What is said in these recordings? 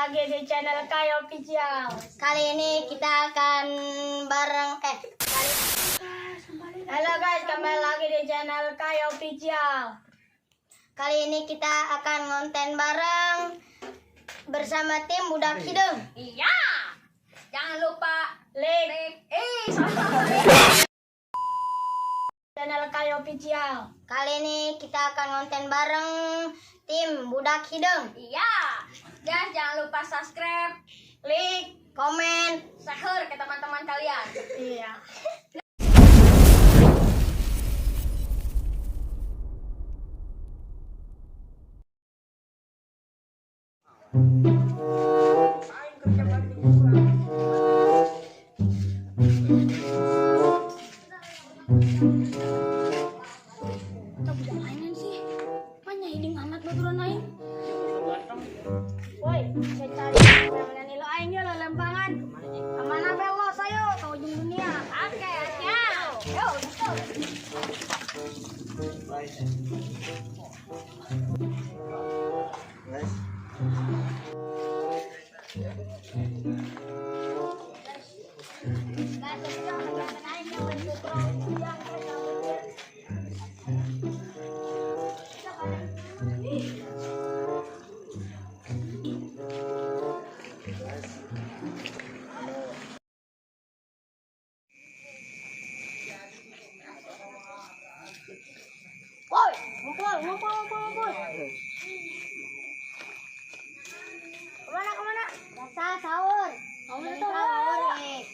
lagi di channel Kai Official. Kali ini kita akan Halo guys, kembali lagi di channel Kai Official. Kali ini kita akan konten bareng bersama tim Budak Hidung. Iya. Jangan lupa like. Channel Kai Official. Kali ini kita akan konten bareng tim Budak Hidung. Iya. Dan jangan lupa subscribe, like, Komen, share ke teman-teman kalian. Iya. Woi, saya cari yang nilo aing yo lempangan. Kemana belo sayo ke ujung dunia. Oke, siap. Yo, let's go. Woi, ngumpul. Kemana? biasa sahur. Kamu Dari tuh sahur, sahur. nih.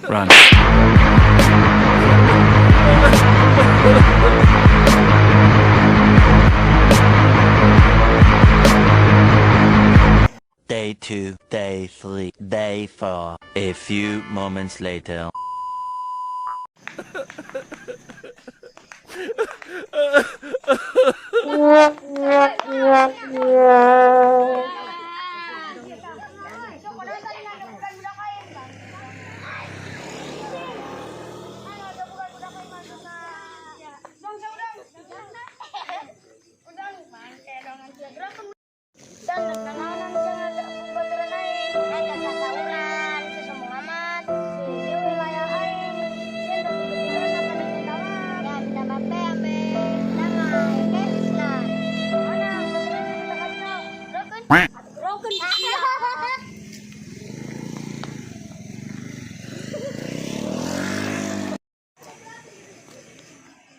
Run. Day 2, Day 3, Day 4. A few moments later.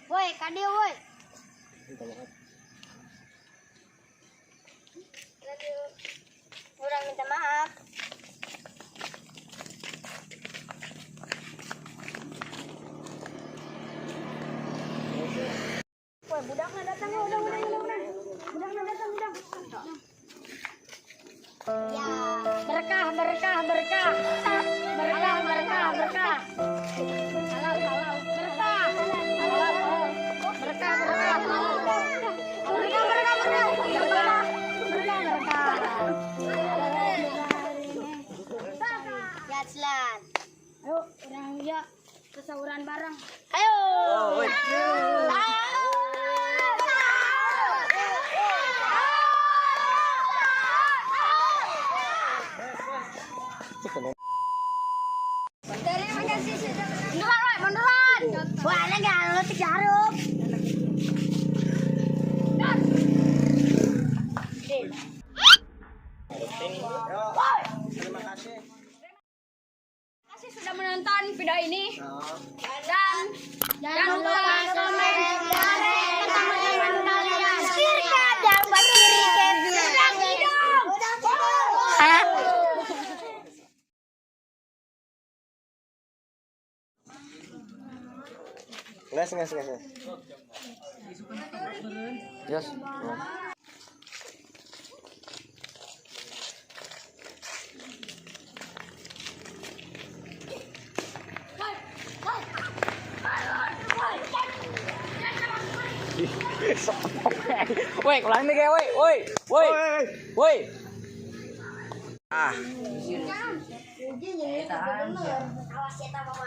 Woi, kadio woi. Kurang minta maaf. Woi, budaknya datang ya, udah. Budaknya datang. Ya. Berkah. Halal. Berkah. Ya, Slan. Ayo, orang ya kesahuran bareng. Ayo. Terima kasih sudah beneran, beneran. Wah, ini enggak lo tigarup. Terima kasih. Terima kasih sudah menonton video ini. Dan jangan lupa komen, share, teman-teman kalian. Sirka dan Basri Kevin. Sedang hidup. Gas. Yes. Woi, ulang nih kayak woi. Ah. Awas ya, tak apa-apa.